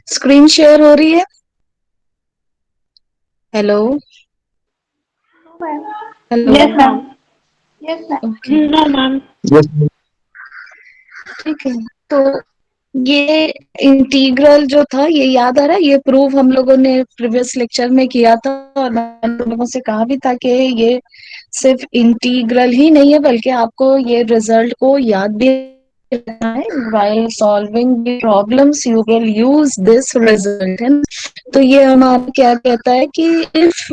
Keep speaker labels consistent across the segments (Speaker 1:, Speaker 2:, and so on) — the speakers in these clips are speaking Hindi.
Speaker 1: स्क्रीन शेयर हो रही है? Hello hello.
Speaker 2: Yes, ma'am. Yes, ma'am.
Speaker 1: Okay,
Speaker 2: No, ma'am.
Speaker 1: ठीक है। तो ये इंटीग्रल जो था ये याद आ रहा है, ये प्रूव हम लोगों ने प्रीवियस लेक्चर में किया था, और मैंने तुम लोगों से कहा भी था कि ये सिर्फ इंटीग्रल ही नहीं है बल्कि आपको ये रिजल्ट को याद भी रखना है। while solving the problems you will use this result, है ना? तो ये हमारा क्या कहता है कि if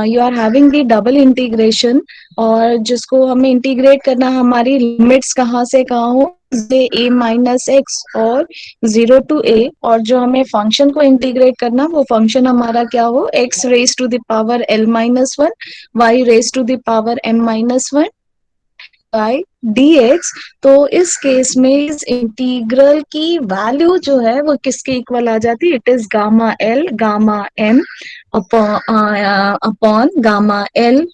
Speaker 1: you are having the double integration, और जिसको हमें इंटीग्रेट करना, हमारी लिमिट्स कहाँ से कहाँ हो, ए माइनस एक्स और 0 to a, और जो हमें फंक्शन को इंटीग्रेट करना वो फंक्शन हमारा क्या हो, x raise to the power l minus one, y raise to the power M minus one by dx। तो इस केस में इस इंटीग्रल की वैल्यू जो है वो किसके इक्वल आ जाती है, it is gamma l gamma m upon gamma l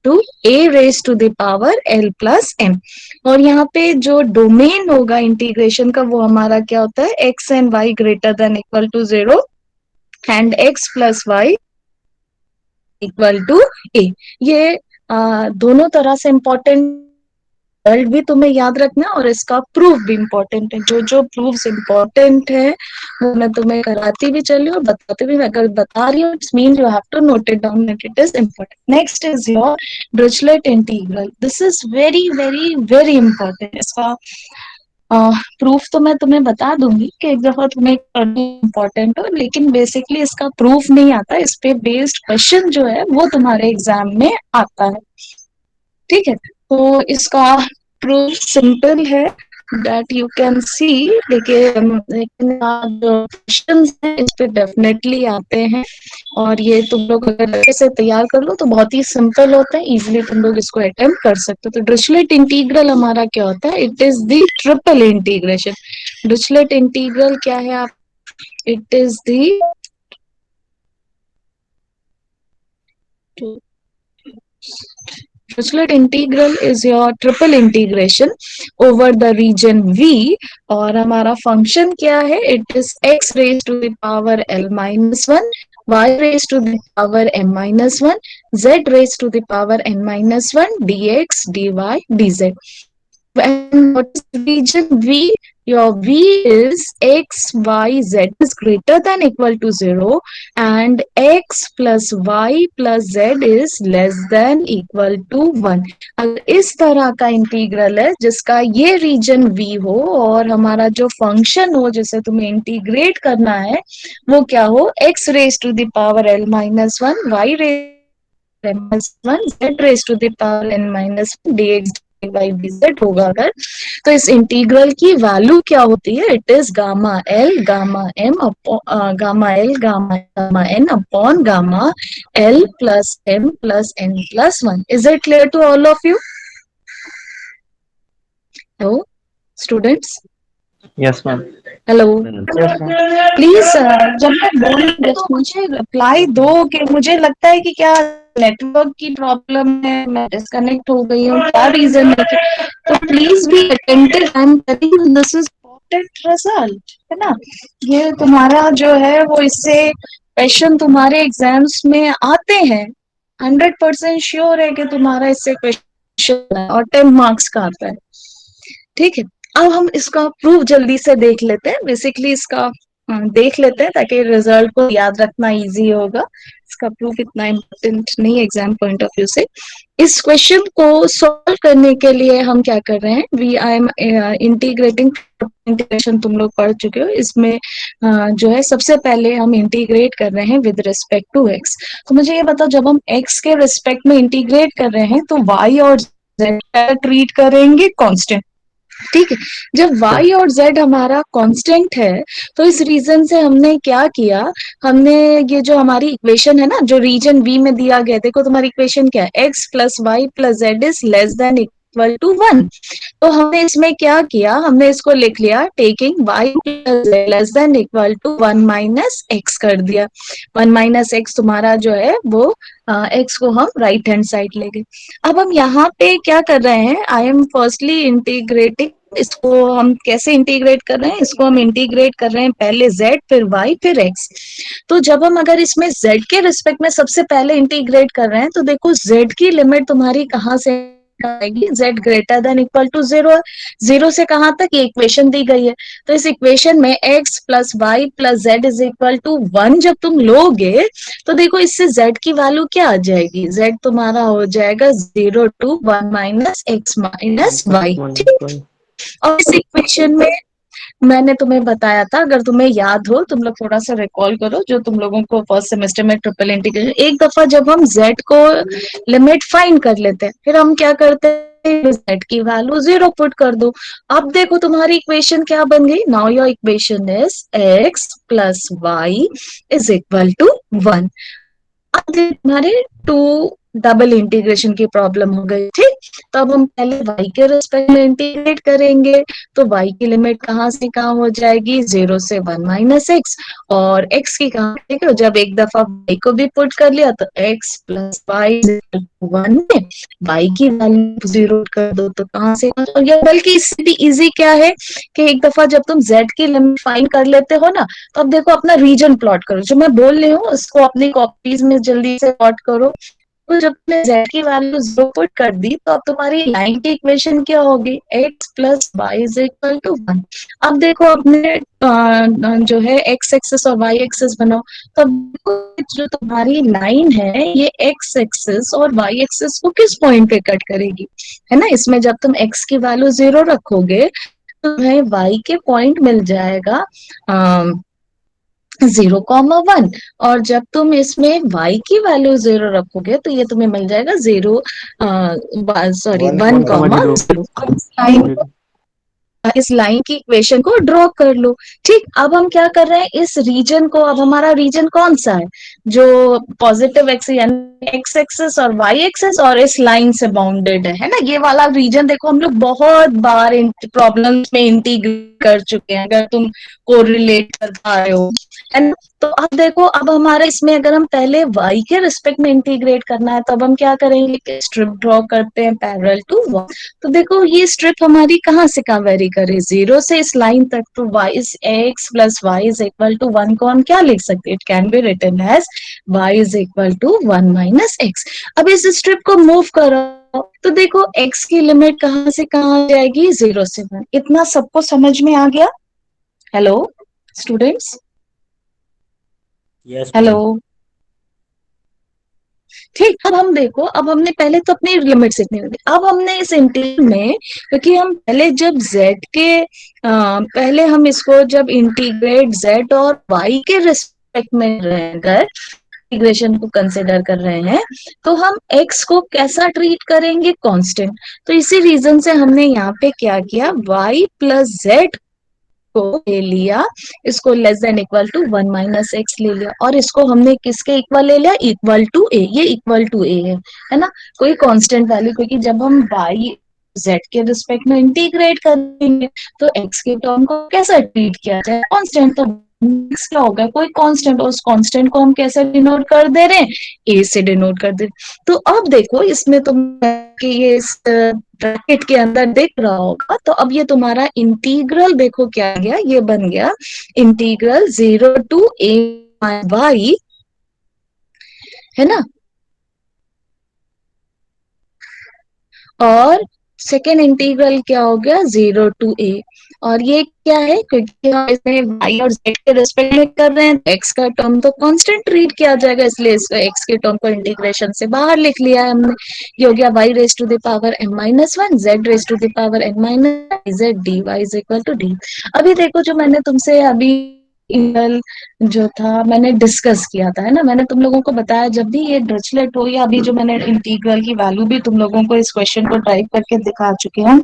Speaker 1: to a raise to the power l plus m. और यहाँ पे जो डोमेन होगा इंटीग्रेशन का वो हमारा क्या होता है, x and y greater than equal to 0 and x plus y equal to a. ये दोनों तरह से इम्पोर्टेंट, रिजल्ट भी तुम्हें याद रखना और इसका प्रूफ भी इम्पोर्टेंट है। जो जो प्रूफ्स इम्पोर्टेंट है वो मैं तुम्हें कराती भी चली और बताती भी, मैं अगर बता रही हूँ it's mean you have to note it down that it is important. Next is your Dirichlet integral. This is very very very important. इसका प्रूफ तो मैं तुम्हें बता दूंगी कि एक दफा तुम्हें इम्पोर्टेंट हो, लेकिन बेसिकली इसका प्रूफ नहीं आता, इस पे बेस्ड क्वेश्चन जो है वो तुम्हारे एग्जाम में आता है। ठीक है, तो इसका प्रूफ सिंपल है दैट यू कैन सी, लेकिन जो क्वेश्चंस हैं इस पे डेफिनेटली आते हैं, और ये तुम लोग अगर अच्छे से तैयार कर लो तो बहुत ही सिंपल होता है, इजीली तुम लोग इसको अटेम्प्ट कर सकते हो। तो डिरिचलेट इंटीग्रल हमारा क्या होता है, it is the triple integration. Dirichlet integral क्या है, आप, it is the Dirichlet integral is your triple integration over the region V, और हमारा फंक्शन क्या है, it is x raise to the power l minus one, y raise to the power m minus one, z raise to the power n minus one, dx dy dz। And what is region V? Your V is x, y, z is greater than equal to 0 and x plus y plus z is less than equal to 1। अगर इस तरह का इंटीग्रल है जिसका ये रीजन V हो और हमारा जो फंक्शन हो जिसे तुम्हें इंटीग्रेट करना है वो क्या हो, x raise to the power l minus one, y raise one, z raise to the power n minus one, dx by dz होगा अगर, तो इस इंटीग्रल की वैल्यू क्या होती है, it is gamma l gamma m gamma l gamma gamma n upon gamma l plus M plus N plus one. Is it clear to all of you? Hello students,
Speaker 3: Yes, ma'am.
Speaker 1: Hello,
Speaker 2: Yes, ma'am.
Speaker 1: Please जब मैं बोलूंगी तो मुझे रिप्लाई दो कि मुझे लगता है कि क्या नेटवर्क की प्रॉब्लम है, मैं डिस्कनेक्ट हो गई हूँ, क्या रीजन है, तो please be attentive, I am telling this is important result, है ना? ये तुम्हारा जो है वो इससे क्वेश्चन तुम्हारे एग्जाम्स में आते हैं, 100% श्योर है कि तुम्हारा इससे क्वेश्चन और 10 मार्क्स का आता है। ठीक है, अब हम इसका प्रूफ जल्दी से देख लेते हैं। बेसिकली इसका देख लेते हैं ताकि रिजल्ट को याद रखना इजी होगा। इसका प्रूफ इतना इम्पोर्टेंट नहीं है एग्जाम पॉइंट ऑफ व्यू से। इस क्वेश्चन को सॉल्व करने के लिए हम क्या कर रहे हैं, we I am integrating integration, तुम लोग पढ़ चुके हो इसमें। जो है सबसे पहले हम इंटीग्रेट कर रहे हैं विद रिस्पेक्ट टू एक्स। तो मुझे ये बताओ, जब हम एक्स के रिस्पेक्ट में इंटीग्रेट कर रहे हैं तो वाई और जेड ट्रीट करेंगे कांस्टेंट, ठीक है। जब y और z हमारा कांस्टेंट है, तो इस रीजन से हमने क्या किया, हमने ये जो हमारी इक्वेशन है ना, जो रीजन v में दिया गया, देखो तुम्हारी इक्वेशन क्या है, x plus Y plus Z is less than equal to 1। तो हमने इसमें क्या किया, हमने इसको लिख लिया taking y less than equal to 1 minus x कर दिया। 1 माइनस एक्स तुम्हारा जो है वो एक्स को हम राइट हैंड साइड ले गए। अब हम यहाँ पे क्या कर रहे हैं, आई एम फर्स्टली इंटीग्रेटिंग, इसको हम कैसे इंटीग्रेट कर रहे हैं, इसको हम इंटीग्रेट कर रहे हैं पहले z फिर y फिर x। तो जब हम अगर इसमें z के रिस्पेक्ट में सबसे पहले इंटीग्रेट कर रहे हैं, तो देखो z की लिमिट तुम्हारी कहाँ से आएगी, z greater than equal to 0। 0 से कहाँ तक, ये इक्वेशन दी गई है। तो इस इक्वेशन में x plus Y plus Z is equal to 1 जब तुम लोगे, तो देखो इससे z की वैल्यू क्या आ जाएगी, z तुम्हारा हो जाएगा 0 to 1 minus x minus y. ठीक।
Speaker 2: -1
Speaker 1: और इस इक्वेशन में मैंने तुम्हें बताया था, अगर तुम्हें याद हो, तुम लोग थोड़ा सा रिकॉल करो, जो तुम लोगों को फर्स्ट सेमेस्टर में ट्रिपल इंटीग्रेशन, एक दफा जब हम z को लिमिट फाइंड कर लेते हैं, फिर हम क्या करते हैं, z की वैल्यू 0 पुट कर दो। अब देखो तुम्हारी इक्वेशन क्या बन गई, now your equation is x plus y is equal to 1। अब हमारे टू डबल इंटीग्रेशन की प्रॉब्लम हो गई। ठीक। तो अब हम पहले y के रिस्पेक्ट में इंटीग्रेट करेंगे, तो y की लिमिट कहाँ से कहाँ हो जाएगी, 0 से 1 माइनस एक्स, और x की कहाँ, ठीक है, जब एक दफा y को भी पुट कर लिया तो x प्लस वाई 1 में y की वैल्यू 0 कर दो, तो कहाँ से, और ये बल्कि इससे भी इजी क्या है कि एक दफा जब तुम z की लिमिट फाइंड कर लेते हो ना, तो अब देखो अपना रीजन प्लॉट करो, जो मैं बोल रही हूँ उसको अपनी कॉपीज में जल्दी से प्लॉट करो। तो जब तुमने z की वैल्यू 0 पुट कर दी, तो अब तुम्हारी लाइन की इक्वेशन क्या होगी, x plus y is equal to 1। अब देखो अपने जो है x एक्सिस और y एक्सिस बनाओ, तो अब देखो जो तुम्हारी लाइन है ये x एक्सिस और y एक्सिस को किस पॉइंट पे कट करेगी, है ना। इसमें जब तुम x की वैल्यू 0 रखोगे, तो तुम्हें y के पॉइंट मिल जाएगा 0, 1, और जब तुम इसमें y की वैल्यू 0 रखोगे, तो ये तुम्हें मिल जाएगा 0, सॉरी 1,
Speaker 2: 1,0।
Speaker 1: 0। इस लाइन की इक्वेशन को ड्रॉ कर लो। ठीक। अब हम क्या कर रहे हैं, इस रीजन को, अब हमारा रीजन कौन सा है, जो पॉजिटिव एक्स यानी एक्स एक्सेस और वाई एक्सेस और इस लाइन से बाउंडेड है ना, ये वाला रीजन देखो हम लोग बहुत बार इन प्रॉब्लम्स में इंटीग्रेट कर चुके हैं, अगर तुम कोरिलेट कर पा रहे हो, है ना। तो अब देखो, अब हमारे इसमें अगर हम पहले y के रिस्पेक्ट में इंटीग्रेट करना है, तो अब हम क्या करेंगे, स्ट्रिप ड्रॉ करते हैं पैरेलल टू y। तो देखो ये स्ट्रिप हमारी कहाँ से कहाँ वेरी करे, 0 से इस लाइन तक, तो y is x plus y is equal to 1 को हम क्या लिख सकते हैं, it can be written as y is equal to 1 minus x. अब इस स्ट्रिप को मूव करो, तो देखो x की लिमिट कहाँ से कहाँ आ जाएगी, 0 से 1। इतना सबको समझ में आ गया, hello students,
Speaker 2: Yes,
Speaker 1: hello.
Speaker 2: ma'am.
Speaker 1: ठीक। अब हम देखो, अब हमने पहले तो अपनी लिमिट्स इतनी होती, अब हमने इस इंटीग्रल में, क्योंकि हम पहले जब z के पहले हम इसको जब इंटीग्रेट z और y के रिस्पेक्ट में रहकर इंटीग्रेशन को कंसिडर कर रहे हैं, तो हम x को कैसा ट्रीट करेंगे, कांस्टेंट। तो इसी रीजन से हमने यहाँ पे क्या किया, y प्लस जेड को ले लिया, इसको less than equal to 1 minus x ले लिया, और इसको हमने किसके इक्वल ले लिया, इक्वल टू ए, ये इक्वल टू ए है ना, कोई कांस्टेंट वैल्यू, क्योंकि जब हम y z के रिस्पेक्ट में इंटीग्रेट करेंगे, तो x के टर्म को कैसा ट्रीट किया जाए, कांस्टेंट। तो x क्या होगा, कोई कांस्टेंट, और उस कांस्टेंट को हम कैसे डिनोट कर दे रहे हैं, a से डिनोट कर दे रहे हैं। तो अब देखो इसमें तुम कि ये इस ब्रैकेट के अंदर दिख रहा होगा, तो अब ये तुम्हारा इंटीग्रल देखो क्या आ गया, ये बन गया इंटीग्रल 0 to a y, है ना। और सेकेंड इंटीग्रल क्या हो गया, 0 to a, और ये क्या है, क्योंकि हम इसमें y और z के रिस्पेक्ट में कर रहे हैं, x का टर्म तो कांस्टेंट ट्रीट किया जाएगा, इसलिए इसको x के टर्म को इंटीग्रेशन से बाहर लिख लिया है हमने। ये हो गया y raise to the power m-1 z raise to the power n-, z dy is equal to d। अभी देखो जो मैंने तुमसे अभी इंटीग्रल जो था मैंने डिस्कस किया था, है ना, मैंने तुम लोगों को बताया, जब भी ये डिरिचलेट हो, या अभी जो मैंने इंटीग्रल की वैल्यू भी तुम लोगों को इस क्वेश्चन को टाइप करके दिखा चुकी हूँ,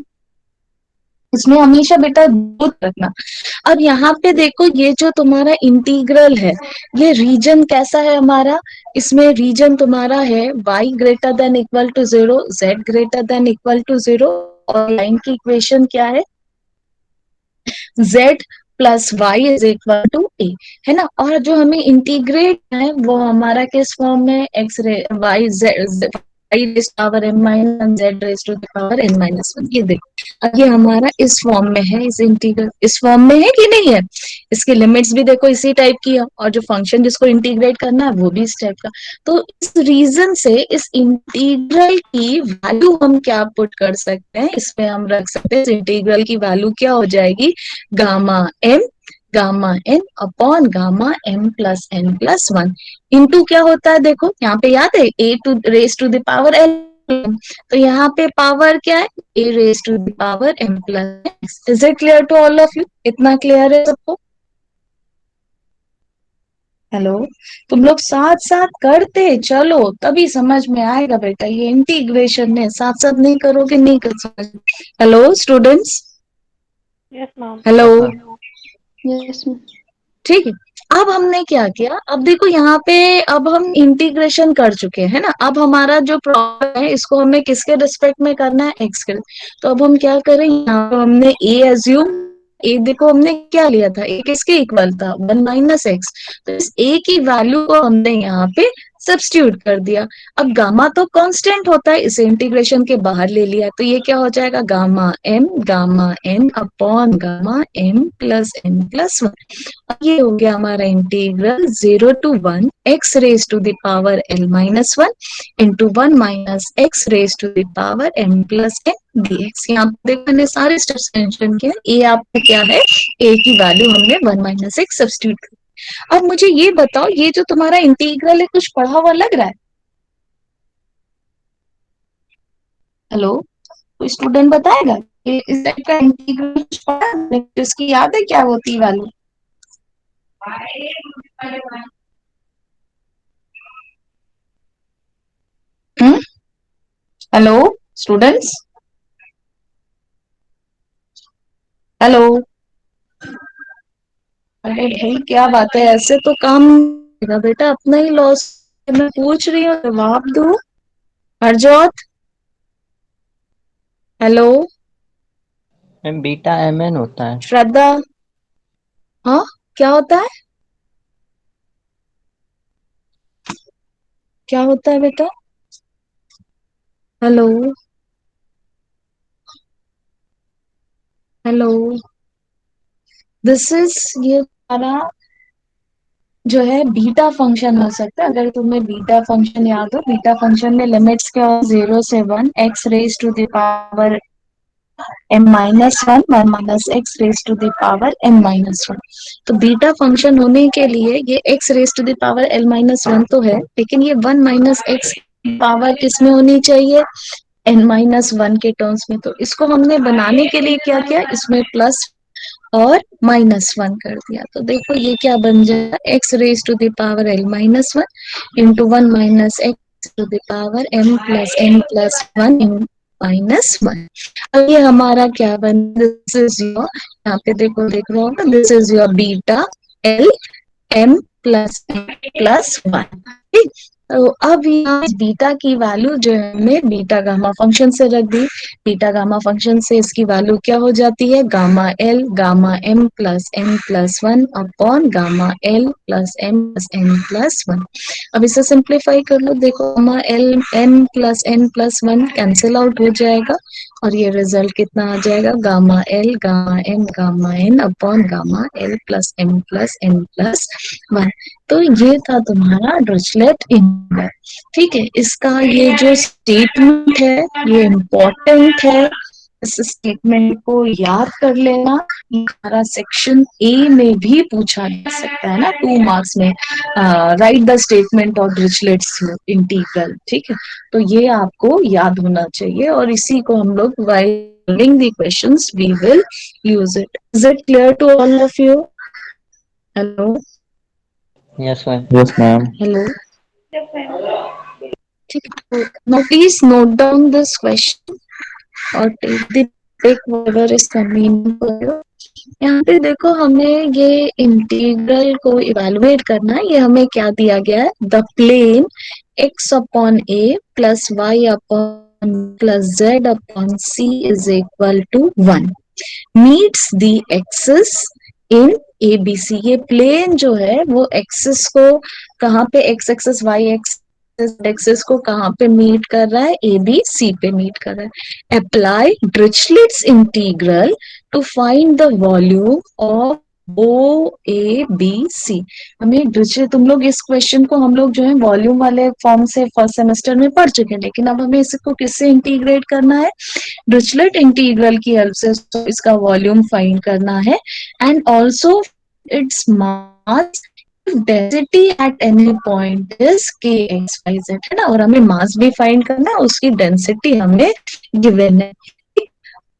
Speaker 1: इसमें हमेशा बेटा दूध रखना। अब यहाँ पे देखो ये जो तुम्हारा इंटीग्रल है, ये रीजन कैसा है हमारा, इसमें रीजन तुम्हारा है y greater than equal to 0, z greater than equal to 0, और लाइन की इक्वेशन क्या है, z plus y is equal to a, है ना। और जो हमें इंटीग्रेट है वो हमारा किस फॉर्म में, x raise y z y raise power M minus z raise to the power n minus one, ये देखो अब ये हमारा इस फॉर्म में है, इस इंटीग्रल इस फॉर्म में है कि नहीं है। इसके लिमिट्स भी देखो इसी टाइप की है, और जो फंक्शन जिसको इंटीग्रेट करना है वो भी इस टाइप का। तो इस रीजन से इस इंटीग्रल की वैल्यू हम क्या पुट कर सकते हैं, इसमें हम रख सकते हैं इस इंटीग्रल की वैल्यू क्या हो जाएगी, gamma m gamma n upon gamma m plus N plus one into क्या होता है, देखो यहाँ पे याद है a to raise to the power l, तो यहाँ पे पावर क्या है, a raise to the power m plus x. Is it clear to all of you, इतना क्लियर है सबको। हेलो, तुम लोग साथ साथ करते चलो तभी समझ में आएगा बेटा, ये इंटीग्रेशन में साथ साथ नहीं करोगे नहीं कर समझ। Hello students,
Speaker 2: Yes, ma'am.
Speaker 1: Hello,
Speaker 3: yes ma'am.
Speaker 2: Yes, ma'am.
Speaker 1: ठीक है। अब हमने क्या किया, अब देखो यहाँ पे अब हम इंटीग्रेशन कर चुके हैं ना, अब हमारा जो प्रॉब्लम है इसको हमें किसके रिस्पेक्ट में करना है, एक्स के। तो अब हम क्या करें, यहाँ पे हमने ए एज्यूम, ए देखो हमने क्या लिया था, ए किसके इक्वल था, वन माइनस एक्स, तो इस ए की वैल्यू को हमने यहाँ पे सब्स्टिट्यूट कर दिया। अब गामा तो कांस्टेंट होता है, इसे इंटीग्रेशन के बाहर ले लिया, तो ये क्या हो जाएगा, gamma n upon gamma m plus N plus one. ये हो गया हमारा integral 0 to 1 x raise to the power l minus one into one minus x raise to the power m plus n d x. यहाँ पे देखो मैंने सारे स्टेप्स मेंशन किया, ए आपका क्या है, ए की वैल्यू हमने वन माइनस एक्स सब्स्टिट्यूट कर। अब मुझे ये बताओ, ये जो तुम्हारा इंटीग्रल है कुछ पढ़ा हुआ लग रहा है, हेलो, कोई स्टूडेंट बताएगा कि इस टाइप का इंटीग्रल कुछ पढ़ा है? इसकी याद है क्या होती वैल्यू। हम्म, हेलो स्टूडेंट्स, हेलो, अरे भाई क्या बात है, ऐसे तो काम नहीं होगा बेटा, अपना ही लॉस। मैं पूछ रही हूँ जवाब दो। Harjot, hello,
Speaker 3: ma'am beta m n होता है।
Speaker 1: श्रद्धा, हाँ क्या होता है, क्या होता है बेटा, हेलो, हेलो, दिस इज, ये हमारा जो है बीटा फंक्शन हो सकता है, अगर तुम्हें बीटा फंक्शन याद हो, बीटा फंक्शन में लिमिट्स क्या हो, 0 से 1 x raise to the power M minus one one minus x raise to the power M minus one. तो बीटा फंक्शन होने के लिए ये x raise to the power l minus one तो है, लेकिन ये वन माइनस एक्स पावर किस में होनी चाहिए, एन माइनस वन के टर्म्स में। तो इसको हमने बनाने के लिए क्या किया, इसमें प्लस और माइनस वन कर दिया। तो देखो ये क्या बन जाएगा, x raise to the power l minus one into one minus x to the power m plus one minus one. अब ये हमारा क्या बन, दिस इज योर, यहाँ पे देखो देख रहे हो, this is your beta l m plus one, ठीक। तो अब यहाँ बीटा की वैल्यू जो है हमने बीटा गामा फंक्शन से रख दी, बीटा गामा फंक्शन से इसकी वैल्यू क्या हो जाती है, gamma m plus one upon gamma l plus M plus one. अब इसे सिंप्लीफाई कर लो, देखो gamma l m plus one cancel out हो जाएगा, और ये रिजल्ट कितना आ जाएगा, gamma n upon gamma l plus M plus one. तो ये था तुम्हारा डिरिचलेट इंटीग्रल, ठीक है। इसका ये जो स्टेटमेंट है ये इम्पोर्टेंट है, इस स्टेटमेंट को याद कर लेना। ये हमारा सेक्शन ए में भी पूछा जा सकता है ना, 2 मार्क्स में, write the statement of Dirichlet's integral, ठीक है। तो ये आपको याद होना चाहिए, और इसी को हम लोग while solving the questions we will use it. Is it clear to all of you? Hello,
Speaker 3: yes ma'am.
Speaker 4: Yes, ma'am.
Speaker 1: hello.
Speaker 2: Yes, ma'am.
Speaker 1: ठीक है, now please note down this question or take the take whatever is convenient for you. यहाँ पे देखो हमें ये इंटीग्रल को इवेलुएट करना है। ये हमें क्या दिया गया है, the plane x upon a plus y upon plus z upon c is equal to 1 meets the axis in ABC। ये प्लेन जो है वो एक्सिस को कहाँ पे, x एक्सिस y एक्सिस को कहाँ पे मीट कर रहा है, ABC पे मीट कर रहा है। Apply Dirichlet's integral to find the volume of OABC। हमें डिरिचलेट, तुम लोग इस क्वेश्चन को हम लोग जो है वॉल्यूम वाले फॉर्म से फर्स्ट सेमेस्टर में पढ़ चुके हैं, लेकिन अब हमें इसको किससे इंटीग्रेट करना है, डिरिचलेट इंटीग्रल की हेल्प से इसका वॉल्यूम फाइंड करना है and also its mass density at any point is kxyz, है ना, और हमें मास भी फाइंड करना है, उसकी डेंसिटी हमें गिवन है।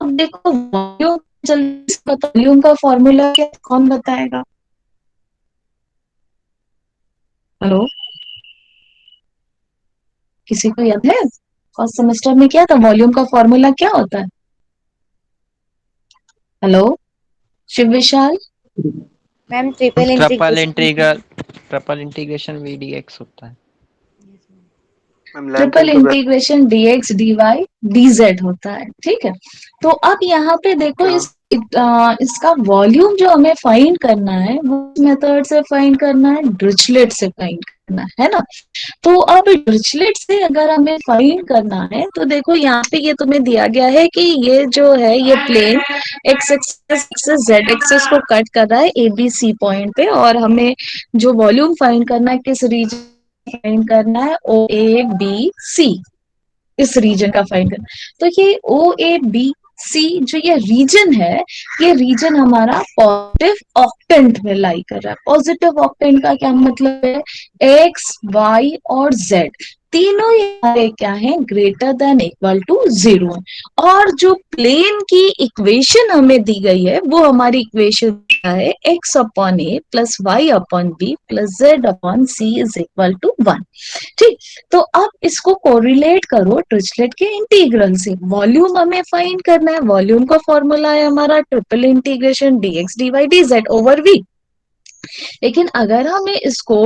Speaker 1: अब देखो वॉल्यूम, जल्दी से बताओ वॉल्यूम का फॉर्मूला क्या, कौन बताएगा? हेलो, किसी को याद है फर्स्ट सेमेस्टर में क्या था, वॉल्यूम का फॉर्मूला क्या होता है? Hello Shiv Vishal.
Speaker 4: Ma'am triple
Speaker 3: triple
Speaker 4: integration.
Speaker 3: Integration VDX होता है।
Speaker 1: Triple integration dx dy dz होता है, ठीक है। तो अब यहाँ पे देखो इसका वॉल्यूम जो हमें फाइंड करना है वो मेथड से फाइंड करना है, डिरिचलेट से फाइंड करना है ना। तो अब डिरिचलेट से अगर हमें फाइंड करना है तो देखो यहाँ पे ये तुम्हें दिया गया है कि ये जो है ये plane x axis z axis को कट कर रहा है ABC पॉइंट पे, और हमें जो वॉल्यूम फाइंड करना है किस रीजन फाइंड करना है, OABC, इस रीजन का फाइंड करना। तो ये OABC जो ये रीजन है, ये रीजन हमारा पॉजिटिव ऑक्टेंट में लाई कर रहा है। पॉजिटिव ऑक्टेंट का क्या मतलब है, x y और z तीनों हमारे क्या है, ग्रेटर देन इक्वल टू 0 है। और जो प्लेन की इक्वेशन हमें दी गई है वो हमारी इक्वेशन क्या है, x upon a plus y upon b plus z upon c is equal to 1। ठीक, तो अब इसको कोरिलेट करो डिरिचलेट के इंटीग्रल से। वॉल्यूम हमें फाइंड करना है, वॉल्यूम का फॉर्मूला है हमारा triple integration dx dy dz over v। लेकिन अगर हमें इसको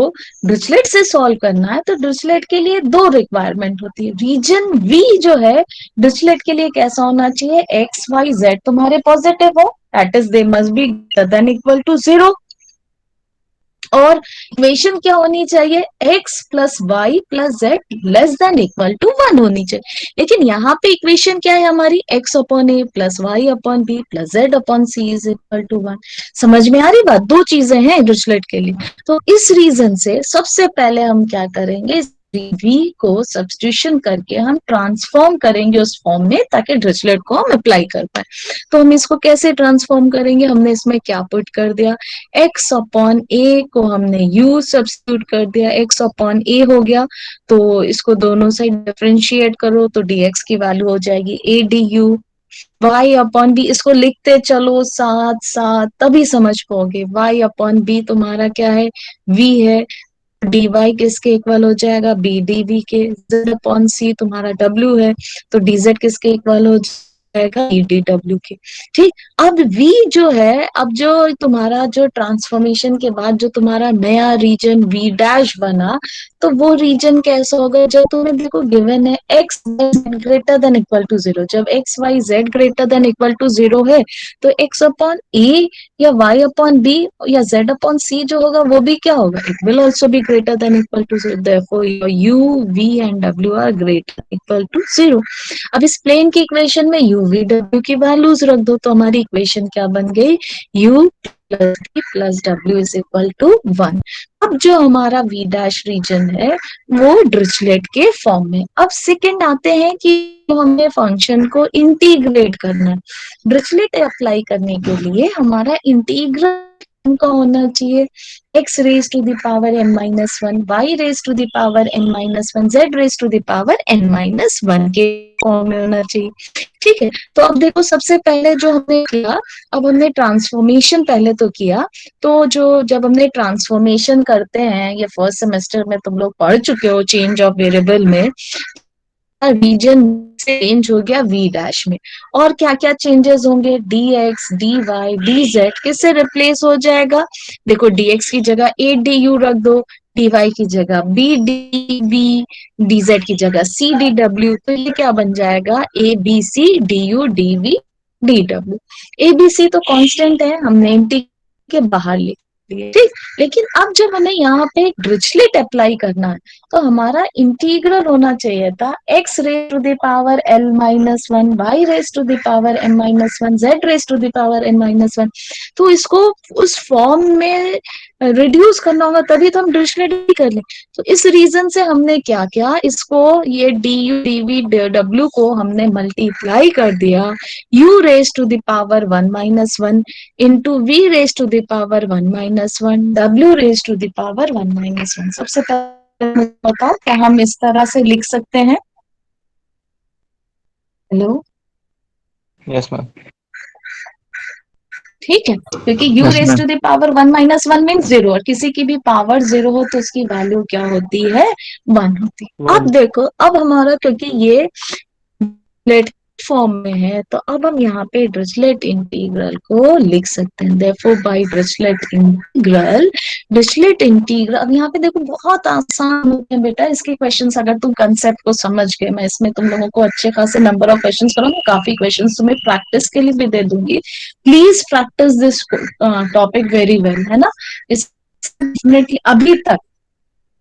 Speaker 1: डिरिचलेट से सॉल्व करना है तो डिरिचलेट के लिए दो रिक्वायरमेंट होती है। रीजन V जो है डिरिचलेट के लिए कैसा होना चाहिए, x y z तुम्हारे पॉजिटिव हो, that is they must be greater than equal to 0। और इक्वेशन क्या होनी चाहिए, x plus Y plus z less than equal to 1 होनी चाहिए। लेकिन यहाँ पे इक्वेशन क्या है हमारी, x upon a plus y upon b plus z upon c is equal to 1। समझ में आ रही बात, दो चीजें हैं डिरिचलेट के लिए। तो इस रीजन से सबसे पहले हम क्या करेंगे, v को सब्स्टिट्यूशन करके हम ट्रांसफॉर्म करेंगे उस फॉर्म में ताकि डिरिचलेट को हम अप्लाई कर पाए। तो हम इसको कैसे ट्रांसफॉर्म करेंगे, हमने इसमें क्या पुट कर दिया, x अपॉन ए को हमने u सब्स्टिट्यूट कर दिया, x अपॉन ए हो गया, तो इसको दोनों साइड डिफरेंशिएट करो तो dx की वैल्यू हो जाएगी a du। y upon b इसको लिखते चलो साथ साथ तभी समझ पाओगे। y अपॉन बी तुम्हारा क्या है, v है, dy किसके इक्वल हो जाएगा, b dv के। z अपॉन c तुम्हारा w है, तो dz किसके इक्वल हो जाएगा, e dw के। ठीक, अब v जो है, अब जो तुम्हारा जो ट्रांसफॉर्मेशन के बाद जो तुम्हारा नया रीजन v डैश बना, तो वो रीजन कैसा होगा, जब तुम्हें देखो गिवन है x greater than equal to 0, जब x y z greater than equal to 0 है तो x अपॉन a या y अपॉन b या z अपॉन c जो होगा वो भी क्या होगा, it will also be greater than equal to 0। Therefore your u v and w are greater equal to 0। अब इस प्लेन की इक्वेशन में u v w की वैल्यूज रख दो, तो हमारी इक्वेशन क्या बन गई, u plus v plus w is equal to 1। अब जो हमारा v डैश रीजन है वो डिरिचलेट के फॉर्म में। अब सेकंड आते हैं कि हमें फंक्शन को इंटीग्रेट करना है। डिरिचलेट अप्लाई करने के लिए हमारा इंटीग्रल का होना चाहिए x raise to the power n minus 1, y raise to the power n minus 1, z raise to the power n minus 1 के फॉर्म में होना चाहिए। ठीक है, तो अब देखो सबसे पहले जो हमने किया, अब हमने ट्रांसफॉर्मेशन पहले तो किया, तो जो जब हमने ट्रांसफॉर्मेशन करते हैं, ये फर्स्ट सेमेस्टर में तुम लोग पढ़ चुके हो चेंज ऑफ वेरिएबल में, रीजन चेंज हो गया v डैश में। और क्या क्या चेंजेस होंगे, dx dy dz किससे रिप्लेस हो जाएगा, देखो dx की जगह a du रख दो, dy की जगह b dv, dz की जगह c dw, तो ये क्या बन जाएगा a b c du dv dw। a b c तो कांस्टेंट है, हमने इंटीग्रल के बाहर लिख दिए, ठीक। लेकिन अब जब हमें यहाँ पे डिरिचलेट अप्लाई करना है तो हमारा इंटीग्रल होना चाहिए था x raise to the power l minus one, y raise to the power m minus one, z raise to the power n minus one. तो इसको उस फॉर्म में रिड्यूस करना होगा, तभी तो हम डिरिचलेट भी कर लें। तो इस रीजन से हमने क्या किया, इसको ये डी यू डी वी डब्ल्यू को हमने मल्टीप्लाई कर दिया u raise to the power one minus one into v raise to the power one minus one, w raise to the power one minus one. सबसे पहले मुझे बताओ क्या हम इस तरह से लिख सकते हैं? Hello,
Speaker 3: yes ma'am.
Speaker 1: ठीक है, क्योंकि u
Speaker 3: yes
Speaker 1: raise
Speaker 3: ma'am.
Speaker 1: To the power one minus one mean zero, और किसी की भी पावर जीरो हो तो उसकी वैल्यू क्या होती है, वन होती है। अब देखो, अब हमारा क्योंकि ये डिरिचलेट फॉर्म में है तो अब हम यहाँ पे डिरिचलेट इंटीग्रल को लिख सकते हैं। देयरफॉर बाय डिरिचलेट इंटीग्रल, अब यहाँ पे देखो बहुत आसान होते हैं बेटा इसके क्वेश्चंस, अगर तुम कंसेप्ट को समझ गए। मैं इसमें तुम लोगों को अच्छे खासे नंबर ऑफ क्वेश्चंस करूंगी, काफी क्वेश्चंस तुम्हें प्रैक्टिस के लिए भी दे दूंगी। Please practice this topic very well, है ना। इस डेफिनेटली अभी तक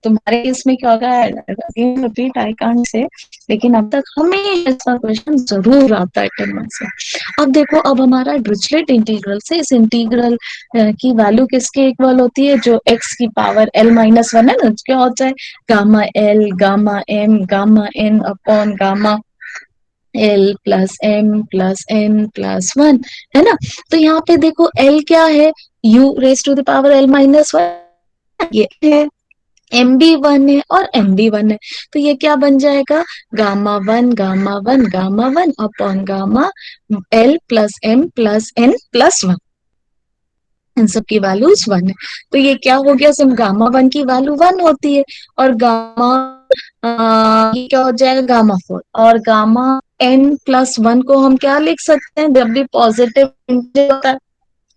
Speaker 1: तुम्हारे केस में क्या होगा, रिपीट आई कांट से, लेकिन अब तक हमें ऐसा क्वेश्चन जरूर आता है 10 मार्क्स में। अब देखो, अब हमारा डिरिचलेट इंटीग्रल से इस इंटीग्रल की वैल्यू किसके इक्वल होती है, जो x की पावर l माइनस वन है ना, क्या होता है gamma l gamma m gamma n upon gamma l plus m plus n plus one, है ना। तो यहाँ पे देखो l क्या है, u raise to the power l minus one, ये है एम डी वन है और एम डी वन है। तो ये क्या बन जाएगा, gamma one gamma one gamma one upon gamma l plus M plus N plus one, इन सब की वैल्यूज वन है। तो ये क्या हो गया, सिर्फ गामा वन की वैल्यू वन होती है, और गामा ये क्या हो जाएगा गामा फोर, और गामा एन प्लस वन को हम क्या लिख सकते हैं, जब भी पॉजिटिव होता है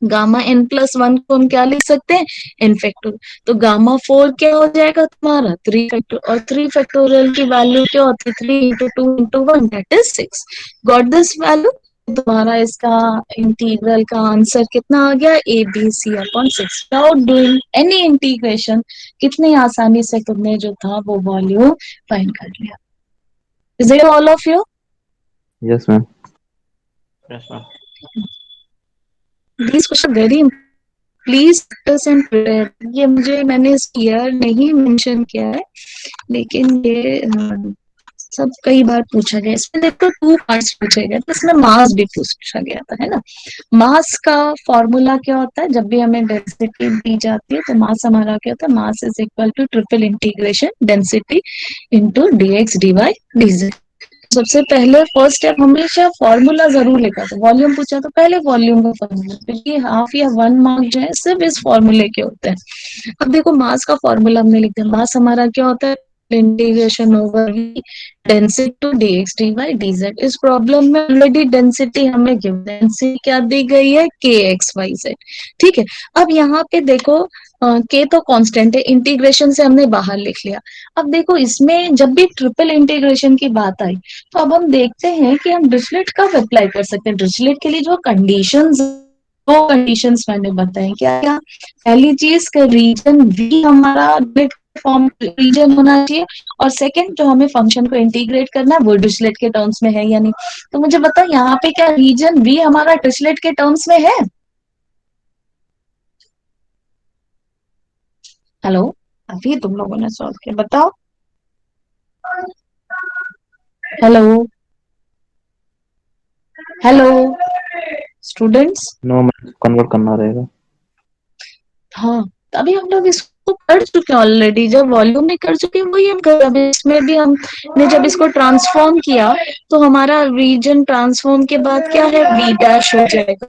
Speaker 1: गामा एन प्लस वन को हम क्या लिख सकते हैं, एन फैक्टोरियल। तो गामा फोर क्या हो जाएगा तुम्हारा, थ्री फैक्टोरियल, और थ्री फैक्टोरियल की वैल्यू क्या होती है, three into two into one that is six. Got this value, तुम्हारा इसका इंटीग्रल का आंसर कितना आ गया, A B C upon six. Without doing any integration कितनी आसानी से तुमने जो था वो वॉल्यूम फाइंड कर लिया। Is it all of you?
Speaker 5: Yes ma'am.
Speaker 3: Yes ma'am.
Speaker 1: These questions very please practice and prepare। ये मुझे मैंने ईयर नहीं मेंशन किया है, लेकिन ये सब कई बार पूछा गया। इसमें देखो टू पार्ट्स पूछे गए थे, इसमें मास भी पूछा गया था, है ना। मास का फॉर्मूला क्या होता है, जब भी हमें डेंसिटी दी जाती है तो मास हमारा क्या होता है, mass is equal to triple integration density into dx dy dz। सबसे पहले फर्स्ट स्टेप हमेशा फॉर्मूला जरूर लिखा था, वॉल्यूम पूछा तो पहले वॉल्यूम का फॉर्मूला, क्योंकि हाफ या वन मार्क जो है सिर्फ इस फॉर्मूले के होते हैं। अब देखो मास का फॉर्मूला हमने लिख दिया, मास हमारा क्या होता है, integration over density to dx dy dz। इस प्रॉब्लम में ऑलरेडी डेंसिटी हमें गिवन, डेंसिटी क्या दी गई है, kxyz, ठीक है। अब यहाँ पे देखो k तो कांस्टेंट है, इंटीग्रेशन से हमने बाहर लिख लिया। अब देखो इसमें जब भी ट्रिपल इंटीग्रेशन की बात आई तो अब हम देखते हैं कि हम डिरिचलेट कब अप्लाई कर सकते हैं। डिरिचलेट के लिए जो कंडीशंस, दो कंडीशंस मैंने बताई, क्या क्या, पहली चीज का रीजन वी हमारा फॉर्म रीजन होना चाहिए, और सेकंड जो हमें फंक्शन को इंटीग्रेट करना है वो डिरिचलेट के टर्म्स में है या नहीं। तो मुझे बताओ यहाँ पे क्या रीजन वी हमारा डिरिचलेट के टर्म्स में है? हेलो, अभी तुम लोगों ने सॉल्व किया, बताओ। Hello hello students.
Speaker 5: No ma'am, convert करना रहेगा।
Speaker 1: हाँ, अभी हम लोग इसको कर चुके हैं ऑलरेडी, जब वॉल्यूम में कर चुके हैं वही हम कर, अभी इसमें भी हमने जब इसको ट्रांसफॉर्म किया तो हमारा रीजन ट्रांसफॉर्म के बाद क्या है, वी डैश हो जाएगा।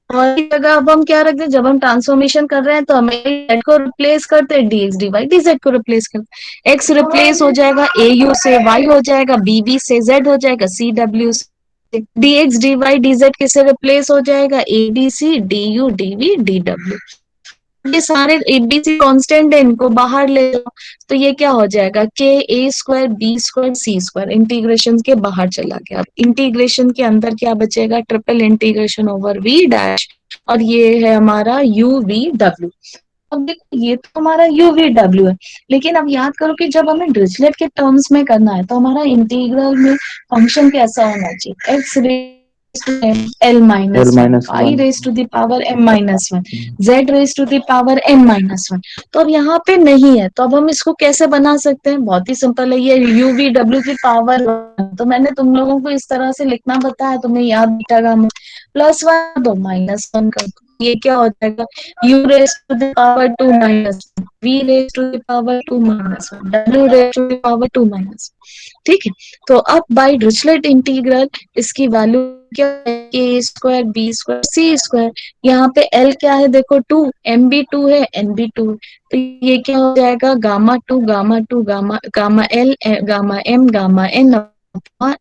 Speaker 1: और इस जगह अब हम क्या रखते हैं, जब हम ट्रांसफॉर्मेशन कर रहे हैं तो हमें z को रिप्लेस करते हैं dx dy, dz को रिप्लेस करते हैं, x रिप्लेस हो जाएगा au से, y हो जाएगा bb से, z हो जाएगा cw से, dx dy dz किससे रिप्लेस हो जाएगा, abc du dv dw। ये सारे एबीसी कांस्टेंट है, इनको बाहर ले जाओ तो ये क्या हो जाएगा, के ए square B square C square, integration के बाहर चला गया। अब इंटीग्रेशन के अंदर क्या बचेगा, triple integration over V dash, और ये है हमारा यू वी डब्ल्यू। अब देखो ये तो हमारा यू वी डब्ल्यू है, लेकिन अब याद करो कि जब हमें डिरिचलेट के टर्म्स में करना है तो हमारा इंटीग्रल में फंक्शन कैसा होना चाहिए, X raise to L
Speaker 5: L
Speaker 1: minus one,
Speaker 5: minus
Speaker 1: I
Speaker 5: 1.
Speaker 1: Raise to the power M minus one, Z raise to the power M minus one. तो अब यहाँ पे नहीं है, तो अब हम इसको कैसे बना सकते हैं, बहुत ही सिंपल है, ये यू वी डब्ल्यू की पावर वन, तो मैंने तुम लोगों को इस तरह से लिखना बताया, तुम्हें याद बैठेगा, प्लस वन तो माइनस वन कर दो, ये क्या हो जाएगा, u raised to the power 2 minus 1, v raised to the power 2 minus 1, w raised to the power 2 minus 1। ठीक है, तो अब बाय डिरिचलेट इंटीग्रल इसकी वैल्यू क्या है, a square B square C square, यहाँ पे l क्या है देखो 2, m भी 2 है, n भी 2 है, तो ये क्या हो जाएगा, gamma 2 gamma 2 gamma gamma l gamma m gamma n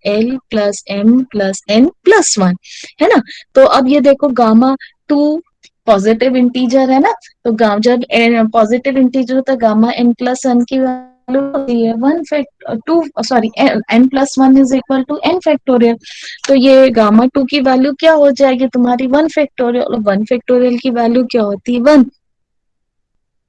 Speaker 1: L plus M plus N plus one, है ना। तो अब ये देखो गामा 2 पॉजिटिव इंटीजर है ना, तो जब पॉजिटिव इंटीजर होता है गामा एन प्लस वन की वैल्यू होती है one fact two, sorry N plus one is equal to N factorial, तो ये गामा 2 की वैल्यू क्या हो जाएगी तुम्हारी वन फैक्टोरियल, और वन फैक्टोरियल की वैल्यू क्या होती है वन,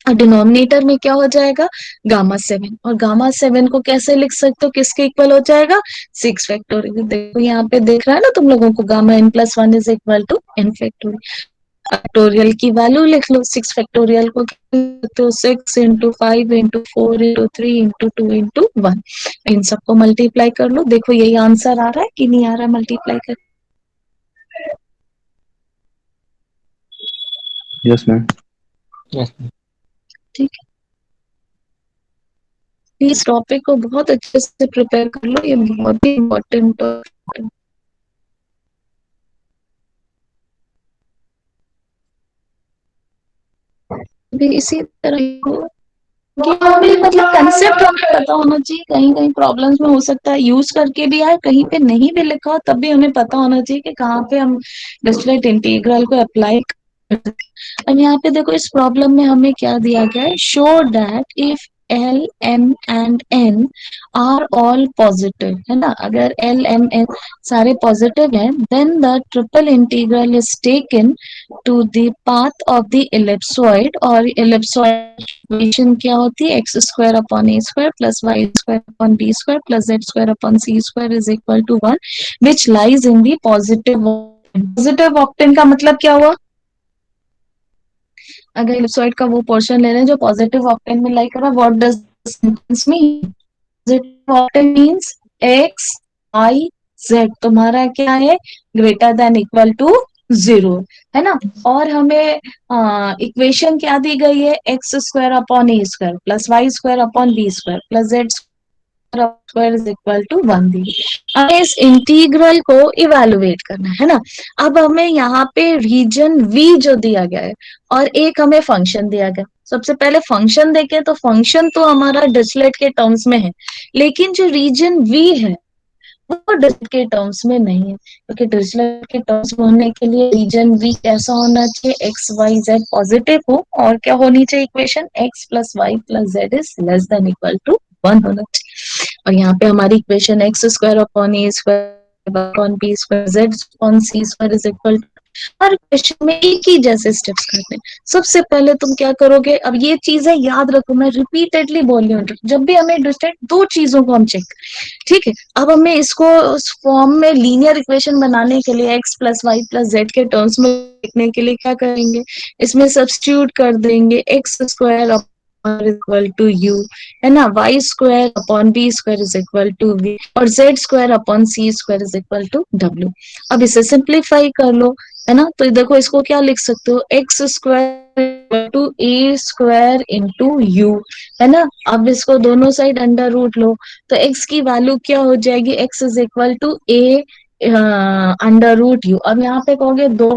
Speaker 1: और डिनोमिनेटर में क्या हो जाएगा गामा 7, और गामा 7 को कैसे लिख सकते हो, किसके इक्वल हो जाएगा, 6 फैक्टोरियल। देखो यहाँ पे देख रहा है ना तुम लोगों को, gamma N plus one is equal to N factorial की वैल्यू लिख लो, 6 फैक्टोरियल को तो 6 into 5 into 4 into 3 into 2 into 1, इन सबको मल्टीप्लाई कर लो, देखो यही आंसर आ रहा है कि नहीं आ रहा, मल्टीप्लाई कर।
Speaker 5: Yes, ma'am.
Speaker 3: Yes.
Speaker 1: ठीक है, इस टॉपिक को बहुत अच्छे से प्रिपेयर कर लो, ये बहुत ही इम्पोर्टेंट है। भी इसी तरह कि हमें मतलब कंसेप्ट हमें पता होना चाहिए, कहीं कहीं प्रॉब्लम्स में हो सकता है यूज करके भी आए, कहीं पे नहीं भी लिखा हो तब भी हमें पता होना चाहिए कि कहाँ पे हम डिरिचलेट इंटीग्रल को अप्लाई कर सकते हैं। अब यहाँ पे देखो इस प्रॉब्लम में हमें क्या दिया गया है, show that if L M and N are all positive, है ना, अगर एल एम एन सारे पॉजिटिव हैं, then the triple integral is taken to the path of the ellipsoid, और इलिप्सॉइड इक्वेशन क्या होती है, X square upon A square plus Y square upon B square plus Z square upon C square is equal to one, which lies in the positive. Positive octant का मतलब क्या हुआ, अगर इलिप्सॉइड का वो पोर्शन ले रहे हैं जो पॉजिटिव ऑक्टेन में लाई कर रहा है, what does sentence mean, positive octant means X Y Z तुम्हारा क्या है, ग्रेटर देन इक्वल टू 0, है ना। और हमें इक्वेशन क्या दी गई है, X square upon A square plus Y square upon B square plus Z square is equal to 1 दी। हमें इस इंटीग्रल को इवेलुएट करना है ना। अब हमें यहाँ पे रीजन वी जो दिया गया है और एक हमें फंक्शन दिया गया, सबसे पहले फंक्शन देखें तो फंक्शन तो हमारा डिरिचलेट के टर्म्स में है, लेकिन जो रीजन वी है वो डिरिचलेट के टर्म्स में नहीं है, क्योंकि डिरिचलेट के टर्म्स में होने के लिए रीजन वी कैसा होना चाहिए, एक्स वाई जेड पॉजिटिव हो, और क्या होनी चाहिए equation, X plus Y plus Z is less than equal to 1 होना चाहिए। और यहाँ पे हमारी equation X square upon A square upon B square Z upon C square is equal, हर क्वेश्चन में एक ही जैसे स्टेप्स करते हैं। सबसे पहले तुम क्या करोगे, अब ये चीजें याद रखो, मैं रिपीटेडली बोल रही हूँ, जब भी हमें डिस्टेंट दो चीजों को हम चेक, ठीक है। अब हमें इसको उस फॉर्म में लीनियर इक्वेशन बनाने के लिए X plus Y plus Z के टर्म्स में लिखने के लिए क्या करेंगे, इसमें सब्स्टिट्यूट कर देंगे, x square equal to u, है ना, y square upon B square is equal to v, और z square upon C square is equal to डब्ल्यू। अब इसे सिंप्लीफाई कर लो, है ना, तो देखो इसको क्या लिख सकते हो, X square to A square into U, है ना। अब इसको दोनों साइड अंडर रूट लो, तो x की वैल्यू क्या हो जाएगी, x is equal to A under root U. अब यहाँ पे कहोगे दो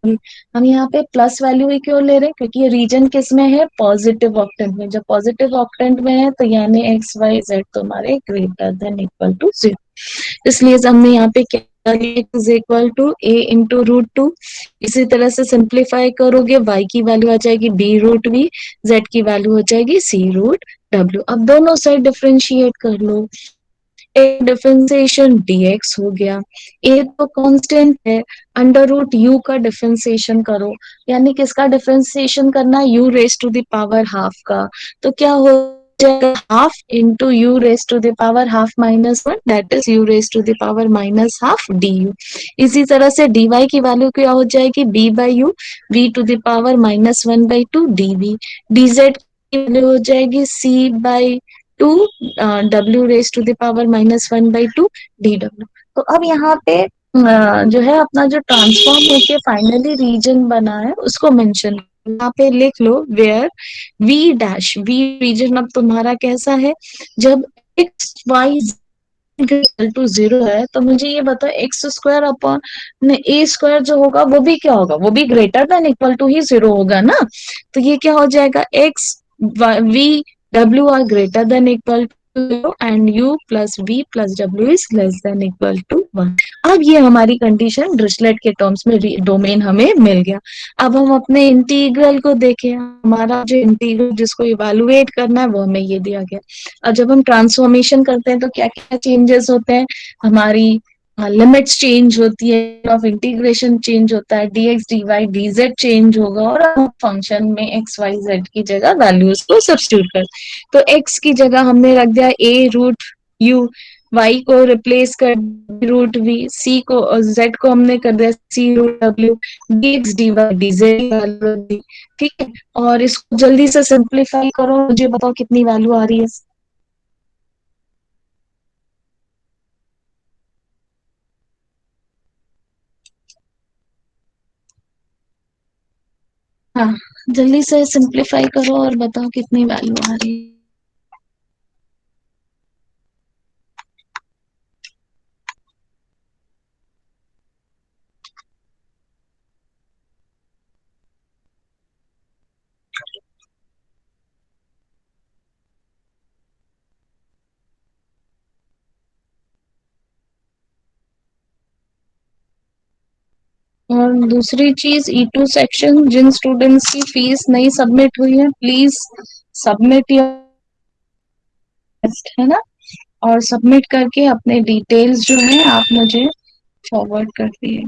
Speaker 1: हम यहाँ पे प्लस वैल्यू ही क्यों ले रहे हैं, क्योंकि ये रीजन किस में है, पॉजिटिव ऑक्टेंट में। जब पॉजिटिव ऑक्टेंट में है तो यानी एक्स वाई जेड तुम्हारे ग्रेटर देन इक्वल टू 0, इसलिए हमने यहाँ पे क्या लिया, is equal to A into root two. इसी तरह से सिंप्लीफाई करोगे, y की वैल्यू आ जाएगी b रूट v, z की वैल्यू हो जाएगी c रूट w। अब दोनों साइड डिफरेंशिएट कर लो, एक डिफरेंशिएशन dx हो गया, a तो कांस्टेंट है, अंडर रूट u का डिफरेंशिएशन करो, यानी किसका डिफरेंशिएशन करना है, u raise to the power half का। तो क्या हो जाएगा, half into U raise to the power half minus one, that is U raise to the power minus half D U. इसी तरह से डी वाई की वैल्यू क्या हो जाएगी, B by U V to the power minus one by two D V. D Z की वैल्यू हो जाएगी C by two W raise to the power minus one by two D W. तो अब यहाँ पे जो है अपना जो ट्रांसफॉर्म होके फाइनली रीजन बना है उसको मेंशन यहाँ पे लिख लो, where v dash, v region अब तुम्हारा कैसा है, जब एक्स वाई इक्वल टू 0 है, तो मुझे ये बताओ X square upon A square जो होगा वो भी क्या होगा, वो भी ग्रेटर देन इक्वल टू ही 0 होगा ना। तो ये क्या हो जाएगा, X V W are greater than equal to 0 and U plus V plus W is less than equal to 1। अब ये हमारी कंडीशन डिरिचलेट के टर्म्स में डोमेन हमें मिल गया। अब हम अपने इंटीग्रल को देखें, हमारा जो इंटीग्रल जिसको इवेलुएट करना है वो हमें ये दिया गया। अब जब हम ट्रांसफॉर्मेशन करते हैं तो क्या क्या चेंजेस होते हैं, हमारी लिमिट्स चेंज होती है, ऑफ इंटीग्रेशन चेंज होता है, dx dy dz चेंज होगा, और हम फंक्शन में x y z की जगह वैल्यूज को सब्स्टिट्यूट कर, तो x की जगह हमने रख दिया a रूट u, y को रिप्लेस कर रूट v, c को z को हमने कर दिया c root w, dx dy dz, ठीक है। और इसको जल्दी से सिंप्लीफाई करो, मुझे बताओ कितनी वैल्यू आ रही है। हाँ, जल्दी से सिंप्लीफाई करो और बताओ कितनी वैल्यू आ रही है। और दूसरी चीज, E2 सेक्शन, जिन स्टूडेंट्स की फीस नहीं सबमिट हुई है प्लीज सबमिट योर टेस्ट, है ना, और सबमिट करके अपने डिटेल्स जो है आप मुझे फॉरवर्ड कर दिए।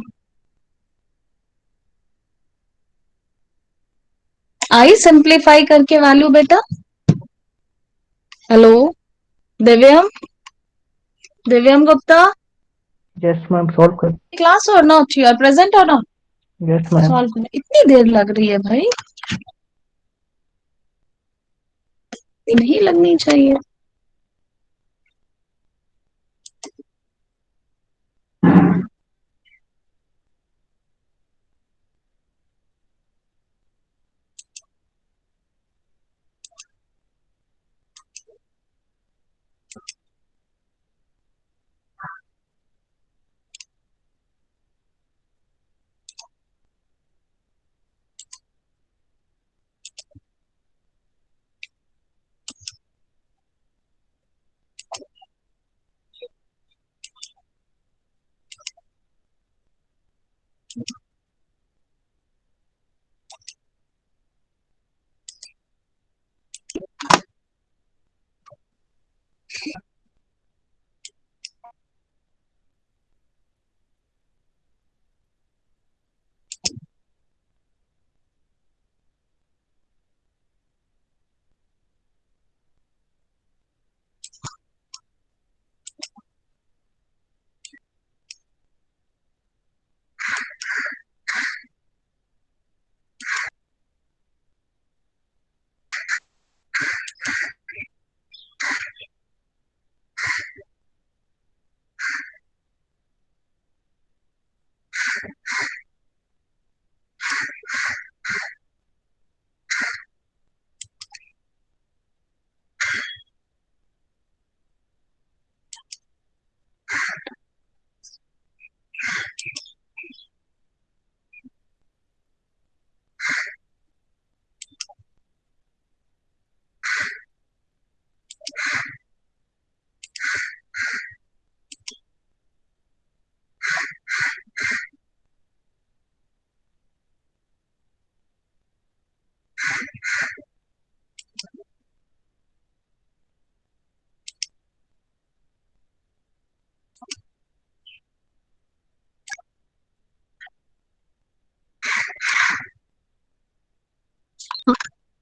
Speaker 1: आई सिंप्लीफाई करके वैल्यू बेटा, hello Divyam, Divyam Gupta,
Speaker 3: yes ma'am, solve कर।
Speaker 1: क्लास और नॉट, यू आर प्रेजेंट और नॉट,
Speaker 3: यस मैम।
Speaker 1: सॉल्व करने इतनी देर लग रही है भाई, नहीं लगनी चाहिए।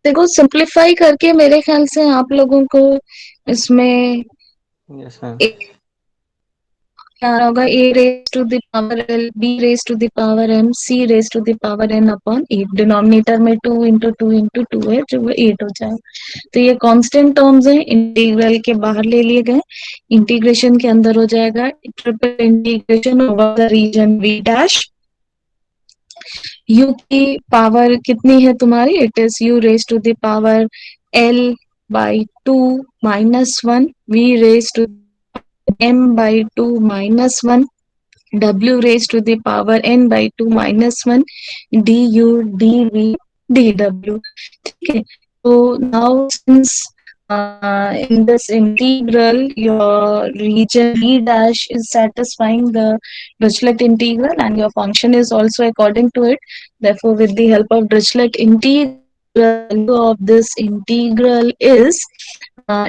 Speaker 1: देखो सिंप्लीफाई करके मेरे ख्याल से आप लोगों को इसमें
Speaker 3: यस मैम।
Speaker 1: क्या होगा, a raised to the power l, b raised to the power m, c raised to the power n upon 8। Denominator में 2 इंटू 2 इंटू 2 है जो वो 8 हो जाएगा। तो ये कांस्टेंट टर्म्स हैं, इंटीग्रल के बाहर ले लिए गए, इंटीग्रेशन के अंदर हो जाएगा triple integration over the region v dash. u की पावर कितनी है तुम्हारी, it is u raise to the power l by 2 minus 1, v raise to m by 2 minus 1, w raised to the power n by 2 minus 1, du dv dw। ठीक है, so now since in this integral your region v dash is satisfying the Dirichlet integral and your function is also according to it, therefore with the help of Dirichlet integral, value of this integral is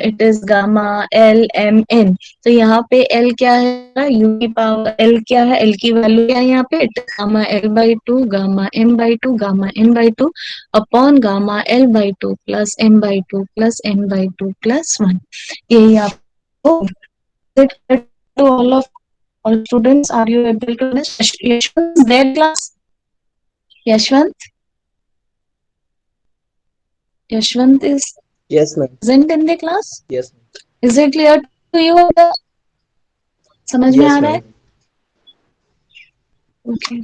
Speaker 1: it is gamma l m n। तो यहाँ पे L क्या है, u की पावर L क्या है, L की वैल्यू क्या है यहाँ पे, it gamma L by 2 gamma m by 2 gamma n by 2 upon gamma L by 2 plus m by 2 plus n by 2 plus 1। यही आपको to all students, are you able to understand? Yashwant is there class? Yashwant is
Speaker 6: Yes, ma'am.
Speaker 1: present in the class?
Speaker 6: Yes.
Speaker 1: Is it clear to you? समझ में आ
Speaker 6: Yes,
Speaker 1: रहा है?
Speaker 6: ma'am.
Speaker 1: Okay.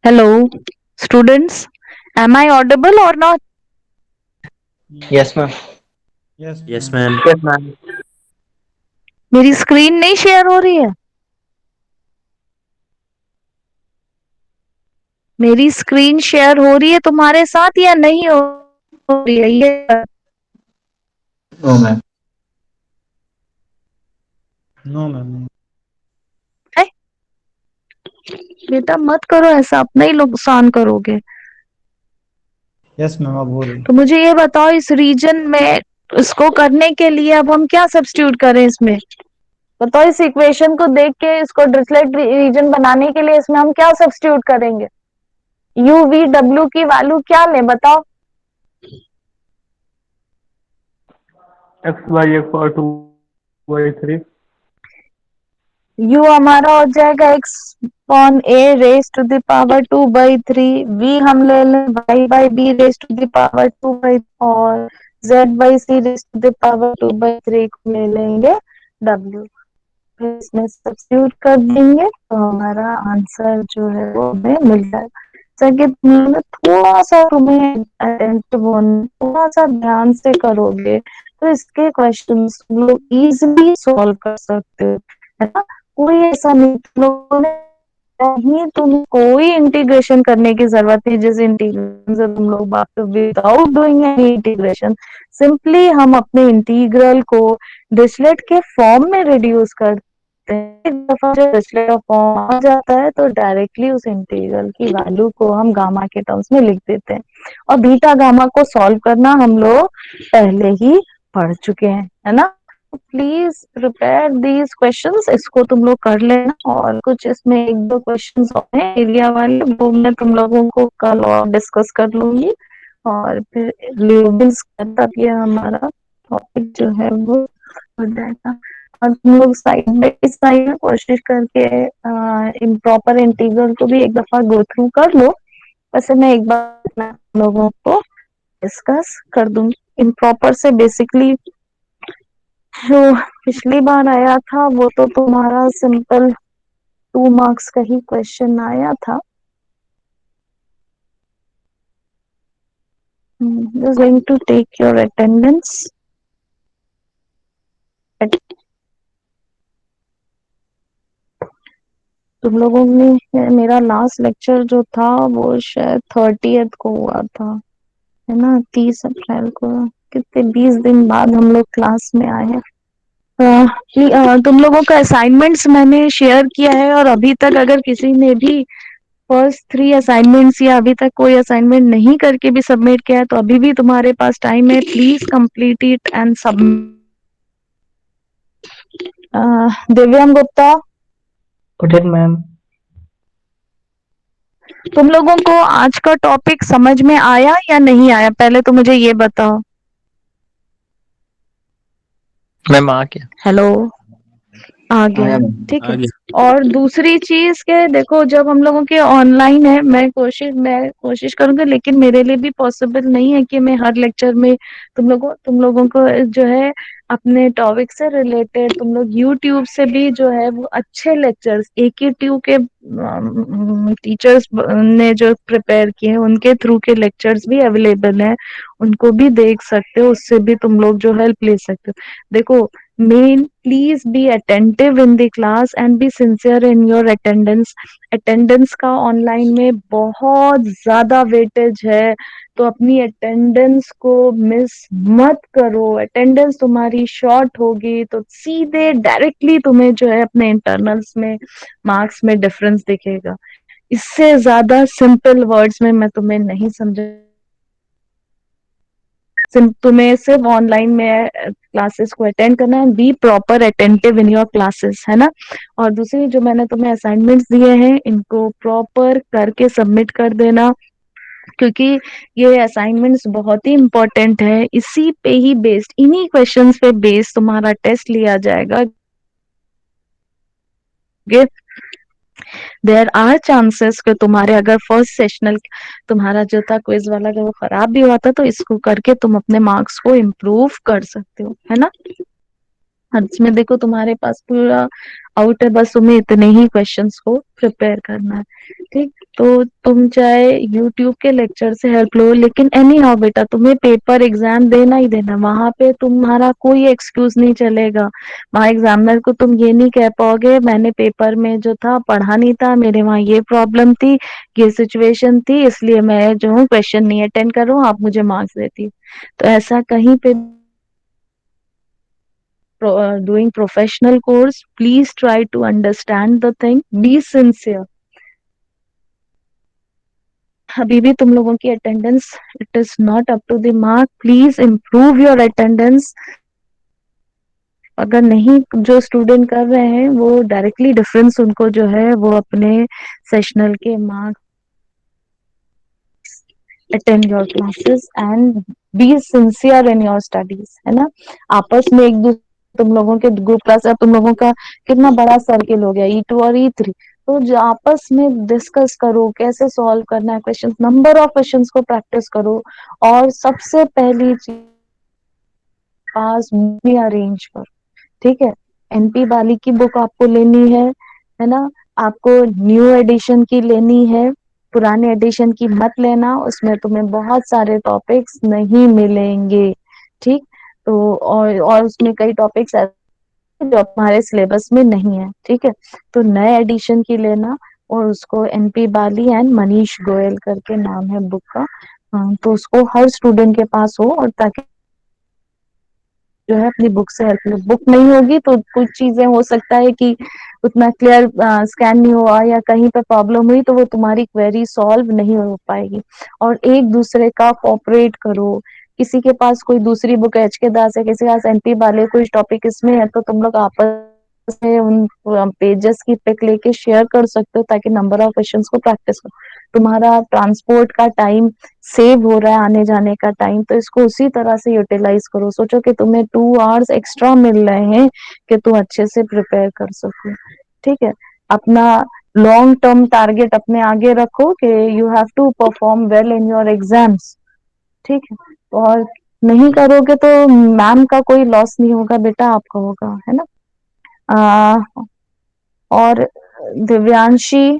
Speaker 1: Hello, students. Am I audible or not?
Speaker 3: Yes, ma'am.
Speaker 5: Yes, ma'am.
Speaker 3: Yes, ma'am.
Speaker 1: मेरी स्क्रीन नहीं शेयर हो रही है? मेरी स्क्रीन शेयर हो रही है तुम्हारे साथ या नहीं हो रही है ये?
Speaker 5: No, ma'am.
Speaker 6: No ma'am.
Speaker 1: बेटा मत करो ऐसा, अपना ही नुकसान करोगे।
Speaker 6: यस मैम, अब हो रही।
Speaker 1: तो मुझे ये बताओ, इस रीजन में इसको करने के लिए अब हम क्या सब्स्टिट्यूट करें इसमें? बताओ, इस इक्वेशन को देख के इसको डिरिचलेट रीजन बनाने के लिए इसमें हम क्या सब्स्टिट्यूट करेंगे? यू वी डब्ल्यू की वैल्यू क्या लें बताओ?
Speaker 2: X Y equal to Y 3।
Speaker 1: u हमारा हो जाएगा x upon a raise to the power 2/3, v हम ले लें y बाई b raise to the power 2/, और z बाई c raise to the power 2/3 को ले लेंगे w। फिर इसमें सब्स्टिट्यूट कर देंगे तो हमारा आंसर जो है वो हमें मिल जाएगा। जैसे कि थोड़ा सा तुम्हें अटेंटिव होना, थोड़ा सा ध्यान से करोगे तो इसके क्वेश्चंस लोग इजीली सॉल्व कर सकते हो, है ना। कोई ऐसा नहीं, तुम लोगों ने कहीं तुम्हें कोई इंटीग्रेशन करने की जरूरत नहीं, जैसे इंटीग्रेशन से तुम लोग बात without doing any integration, simply हम अपने इंटीग्रल को डिरिचलेट के फॉर्म में रिड्यूस करते हैं। एक दफा जब डिरिचलेट का फॉर्म आ जाता है तो डायरेक्टली उस इंटीग्रल की वैल्यू को हम गामा के टर्म्स में लिख देते हैं, और बीटा गामा को सॉल्व करना हम लोग पहले ही पढ़ चुके हैं, है ना। प्लीज प्रिपेयर दीज क्वेश्चंस, इसको तुम लोग कर लेना। और कुछ इसमें एक दो क्वेश्चंस और हैं एरिया वाले, वो मैं तुम लोगों को कल और डिस्कस कर लूंगी, और फिर ल्यूबिन्स तक ये हमारा टॉपिक जो है वो हो जाएगा। और तुम लोग साइड बाई साइड में कोशिश करके इम्प्रॉपर इंटीग्रल को भी एक दफा गो थ्रू कर लो। वैसे मैं एक बार तुम लोगों को डिस्कस कर दूंगी इम्प्रॉपर से। बेसिकली जो पिछली बार आया था वो तो तुम्हारा सिंपल 2 मार्क्स का ही क्वेश्चन आया था। Just going to take your attendance. तुम लोगों ने, मेरा लास्ट लेक्चर जो था वो शायद 30th को हुआ था, है ना, 30 अप्रैल को। कितने 20 दिन बाद हम लोग क्लास में आए हैं। तुम लोगों का असाइनमेंट्स मैंने शेयर किया है, और अभी तक अगर किसी ने भी फर्स्ट 3 असाइनमेंट्स या अभी तक कोई असाइनमेंट नहीं करके भी सबमिट किया है तो अभी भी तुम्हारे पास टाइम है। Please complete it and submit. Divyam Gupta,
Speaker 3: Put it, ma'am.
Speaker 1: तुम लोगों को आज का टॉपिक समझ में आया या नहीं आया, पहले तो मुझे ये बताओ।
Speaker 3: मैम आ गया।
Speaker 1: हेलो, आ गया,
Speaker 5: आया
Speaker 1: ठीक
Speaker 5: आ
Speaker 1: है।
Speaker 5: गया।
Speaker 1: और दूसरी चीज के देखो, जब हम लोगों के ऑनलाइन है, मैं कोशिश करूंगी, लेकिन मेरे लिए भी पॉसिबल नहीं है कि मैं हर लेक्चर में तुम लोगों को जो है अपने टॉपिक से रिलेटेड तुम लोग यूट्यूब से भी जो है वो अच्छे लेक्चर्स AQ के टीचर्स ने जो प्रिपेयर किए हैं उनके थ्रू के लेक्चर्स भी अवेलेबल हैं, उनको भी देख सकते हो, उससे भी तुम लोग जो हेल्प ले सकते हो। देखो, main please be attentive in the class and be sincere in your attendance. Attendance का ऑनलाइन में बहुत ज्यादा वेटेज है, तो अपनी अटेंडेंस को मिस मत करो। अटेंडेंस तुम्हारी शॉर्ट होगी तो सीधे डायरेक्टली तुम्हें जो है अपने इंटरनल्स में मार्क्स में डिफरेंस दिखेगा। इससे ज्यादा सिंपल वर्ड्स में मैं तुम्हें नहीं समझा। तुम्हें सिर्फ ऑनलाइन में क्लासेस को अटेंड करना है, B proper attentive in your classes, है ना। और दूसरी जो मैंने तुम्हें असाइनमेंट्स दिए हैं इनको प्रॉपर करके सबमिट कर देना, क्योंकि ये असाइनमेंट्स बहुत ही इम्पोर्टेंट है। इसी पे ही बेस्ड, इन्हीं क्वेश्चंस पे बेस्ड तुम्हारा टेस्ट लिया जाएगा। देयर आर चांसेस कि तुम्हारे अगर फर्स्ट सेशनल तुम्हारा जो था क्विज वाला अगर वो खराब भी हुआ था तो इसको करके तुम अपने मार्क्स को इम्प्रूव कर सकते हो, है ना। इसमें देखो तुम्हारे पास पूरा आउट है, बस तुम्हें इतने ही क्वेश्चंस को प्रिपेयर करना है। ठीक, तो तुम चाहे यूट्यूब के लेक्चर से हेल्प लो, लेकिन एनी हाउ बेटा तुम्हें पेपर एग्जाम देना ही देना, वहां पे तुम्हारा कोई एक्सक्यूज नहीं चलेगा। वहां एग्जामिनर को तुम ये नहीं कह पाओगे मैंने पेपर में जो था पढ़ा नहीं था, मेरे वहां ये प्रॉब्लम थी, ये सिचुएशन थी, इसलिए मैं जो हूँ क्वेश्चन नहीं अटेंड कर रहा हूँ, आप मुझे मार्क्स देती। तो ऐसा कहीं पे doing professional course, please try to understand the thing, be sincere। अभी भी तुम लोगों की attendance it is not up to the mark, please improve your attendance. अगर नहीं जो स्टूडेंट कर रहे हैं वो डायरेक्टली डिफरेंस उनको जो है वो अपने सेशनल के marks, attend your classes and be sincere in your studies, है ना। आपस में एक दूसरे, तुम लोगों के ग्रुप क्लास है, तुम लोगों का कितना बड़ा सर्किल हो गया E2 और E3, तो जो आपस में डिस्कस करो कैसे सॉल्व करना है क्वेश्चंस, नंबर ऑफ क्वेश्चंस को प्रैक्टिस करो। और सबसे पहली चीज पास भी अरेंज करो, ठीक है। एनपी वाली की बुक आपको लेनी है ना। आपको न्यू एडिशन की लेनी है, पुराने एडिशन की मत लेना, उसमें तुम्हें बहुत सारे टॉपिक्स नहीं मिलेंगे। ठीक, तो और उसमें कई टॉपिक्स जो हमारे सिलेबस में नहीं है, ठीक है। तो नए एडिशन की लेना, और उसको NP Bali and Manish Goyal करके नाम है बुक का। तो उसको हर स्टूडेंट के पास हो, और ताकि जो है अपनी बुक से हेल्प लो। बुक नहीं होगी तो कुछ चीजें हो सकता है कि उतना क्लियर स्कैन नहीं हुआ, या कहीं पे प्रॉब्लम हुई तो वो तुम्हारी क्वेरी सॉल्व नहीं हो पाएगी। और एक दूसरे का कोऑपरेट करो। किसी के पास कोई दूसरी बुक एच के दास है, किसी के पास एनपी वाले कोई टॉपिक इसमें है, तो तुम लोग आपस में उन पेजेस की पिक लेके शेयर कर सकते हो, ताकि नंबर ऑफ क्वेश्चंस को प्रैक्टिस करो। तुम्हारा ट्रांसपोर्ट का टाइम सेव हो रहा है, आने जाने का टाइम, तो इसको उसी तरह से यूटिलाइज करो। सोचो कि तुम्हें 2 आवर्स एक्स्ट्रा मिल रहे हैं कि तुम अच्छे से प्रिपेयर कर सको, ठीक है। अपना लॉन्ग टर्म टारगेट अपने आगे रखो कि you have to perform well in your exams, ठीक है। और नहीं करोगे तो मैम का कोई लॉस नहीं होगा बेटा, आपका होगा, है ना। और Divyanshi,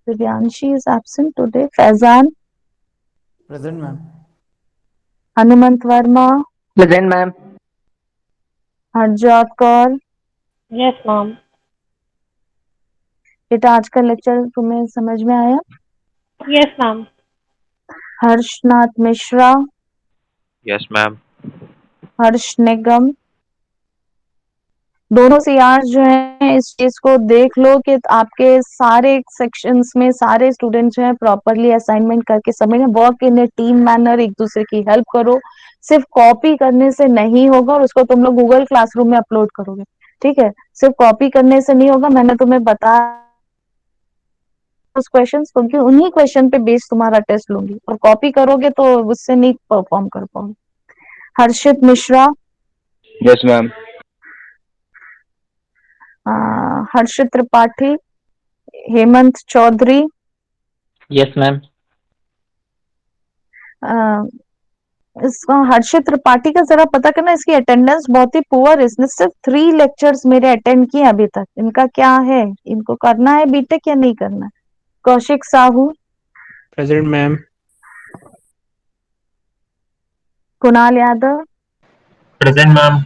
Speaker 1: Divyanshi is absent today. Faizan,
Speaker 6: present ma'am.
Speaker 1: Hanumant Verma,
Speaker 3: present ma'am.
Speaker 1: Harjot Kaur.
Speaker 4: Yes, mom.
Speaker 1: बेटा आज का लेक्चर तुम्हें समझ में आया?
Speaker 4: Yes, ma'am.
Speaker 1: Harshnath Mishra,
Speaker 7: Yes, ma'am.
Speaker 1: हर्ष निगम, दोनों सीआर जो है इस चीज को देख लो कि आपके सारे सेक्शंस में सारे स्टूडेंट जो है प्रॉपरली असाइनमेंट करके समय work in A team manner, एक दूसरे की हेल्प करो। सिर्फ कॉपी करने से नहीं होगा, और उसको तुम लोग गूगल क्लासरूम में अपलोड करोगे, ठीक है। सिर्फ कॉपी करने से नहीं होगा, मैंने तुम्हें बताया उस क्वेश्चन, क्योंकि उन्हीं क्वेश्चन पे बेस तुम्हारा टेस्ट लूंगी, और कॉपी करोगे तो उससे नहीं परफॉर्म कर पाओगे। हर्षित मिश्रा,
Speaker 7: Yes, ma'am.
Speaker 1: हर्षित त्रिपाठी, हेमंत चौधरी,
Speaker 3: यस मैम।
Speaker 1: इसका हर्षित त्रिपाठी का जरा पता करना, इसकी अटेंडेंस बहुत ही पुअर, इसने सिर्फ 3 लेक्चर्स मेरे अटेंड किए अभी तक, इनका क्या है, इनको करना है बीटेक या नहीं करना है। Kaushik Sahu,
Speaker 2: Present, ma'am.
Speaker 1: Kunal Yadav,
Speaker 5: Present, ma'am.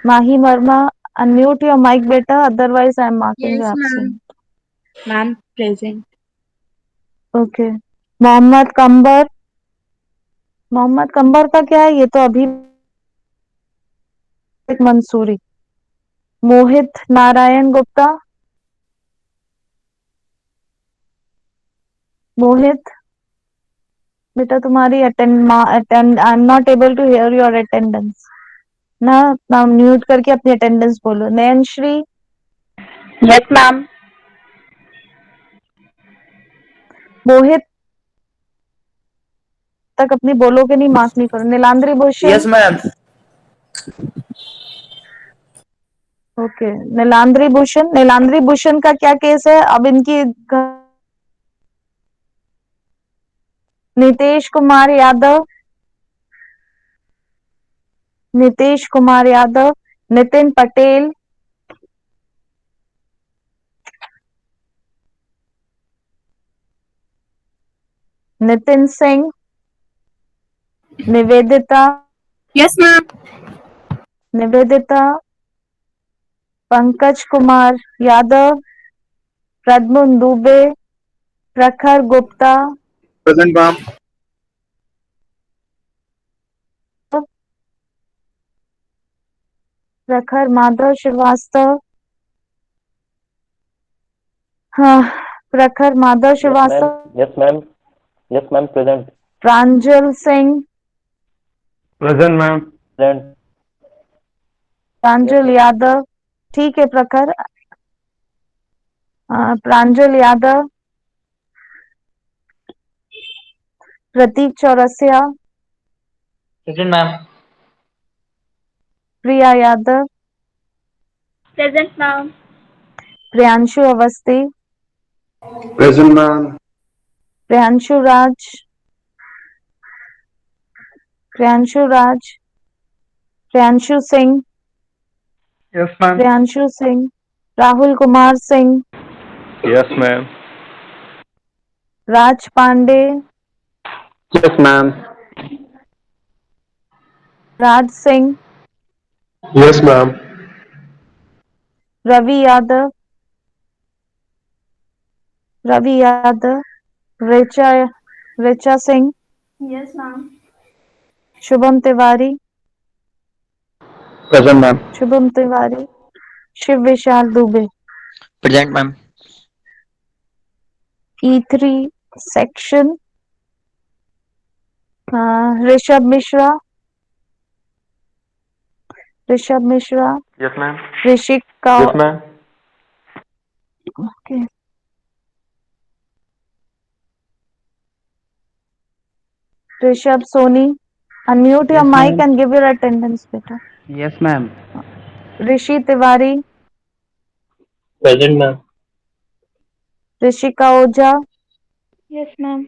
Speaker 1: Mahi Verma. Unmute your mike बेटा, otherwise I am marking you
Speaker 8: Yes, ma'am.
Speaker 1: Absent.
Speaker 8: Ma'am, present.
Speaker 1: Okay. Mohammad Kambar, Mohammad कंबर का क्या है, ये तो अभी मंसूरी। मोहित नारायण गुप्ता, मोहित बेटा तुम्हारी attend I am not able to hear your attendance ना, अपना म्यूट करके अपनी अटेंडेंस बोलो। नयन श्री,
Speaker 4: Yes, ma'am.
Speaker 1: मोहित तक अपनी बोलोगे नहीं, मार्क नहीं करो। Nilandri Bhushan,
Speaker 5: Yes, ma'am.
Speaker 1: Okay. Nilandri Bhushan, Nilandri Bhushan का क्या केस है अब, इनकी नीतीश कुमार यादव, नीतीश कुमार यादव, नितिन पटेल, नितिन सिंह, निवेदिता,
Speaker 8: Yes, ma'am.
Speaker 1: निवेदिता, पंकज कुमार यादव, प्रद्युम्न दुबे, प्रखर गुप्ता,
Speaker 5: Present, ma'am.
Speaker 1: प्रखर माधव श्रीवास्तव, हाँ, प्रखर Madhav Srivastava,
Speaker 7: Yes, ma'am. Yes, ma'am. Present.
Speaker 1: प्रांजल सिंह,
Speaker 5: Present, ma'am.
Speaker 7: Present.
Speaker 1: प्रांजल यादव, ठीक है Prakhar, Pranjal Yadav, Pratik Chaurasia,
Speaker 3: Present, ma'am.
Speaker 1: Priya Yadav,
Speaker 8: Present, ma'am.
Speaker 1: Priyanshu Awasthi,
Speaker 5: Present, ma'am.
Speaker 1: Priyanshu Raj, Priyanshu Raj, Priyanshu Singh,
Speaker 5: Yes, ma'am.
Speaker 1: Priyanshu Singh, Rahul Kumar Singh,
Speaker 7: Yes, ma'am.
Speaker 1: Raj Pandey,
Speaker 5: Yes, ma'am.
Speaker 1: Raj Singh,
Speaker 5: Yes, ma'am.
Speaker 1: Ravi Yadav, Ravi Yadav, Richa, Richa Singh,
Speaker 8: Yes, ma'am.
Speaker 1: Shubham Tiwari,
Speaker 5: Present, ma'am.
Speaker 1: Shubham Tiwari, Shiv Vishal Dubey,
Speaker 3: Present, ma'am.
Speaker 1: E3 section, Rishabh Mishra, Rishabh Mishra,
Speaker 7: Yes, ma'am.
Speaker 1: ऋषिक का,
Speaker 7: Yes, ma'am.
Speaker 1: Okay, Rishabh Soni, unmute your
Speaker 6: Yes,
Speaker 1: mic
Speaker 6: ma'am.
Speaker 1: and give your attendance बेटा,
Speaker 6: Yes, ma'am.
Speaker 1: Rishi Tiwari,
Speaker 7: Present, ma'am.
Speaker 1: Rishika Ojha,
Speaker 8: Yes, ma'am.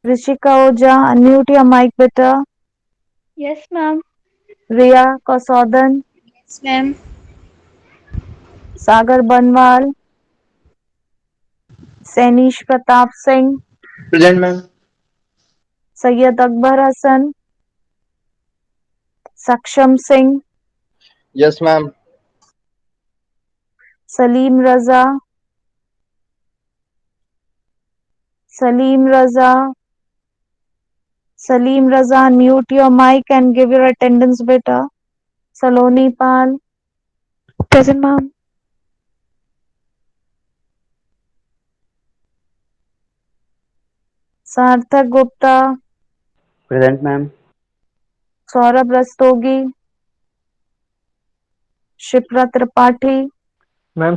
Speaker 1: Rishika Ojha, unmute your mic बेटा,
Speaker 8: Yes, ma'am.
Speaker 1: रिया कौसौदन,
Speaker 8: Yes, ma'am.
Speaker 1: सागर बनवाल, सैनीश प्रताप सिंह,
Speaker 5: Present, ma'am.
Speaker 1: सैयद अकबर हसन, सक्षम Singh,
Speaker 5: Yes, ma'am.
Speaker 1: Salim Raza, Salim Raza, Salim Raza, mute your mic and give your attendance बेटा, सलोनी पाल,
Speaker 8: Present, ma'am.
Speaker 1: सार्थक Gupta,
Speaker 6: Present, ma'am.
Speaker 1: Saurabh Rastogi, Shipra Tripathi,
Speaker 5: Ma'am,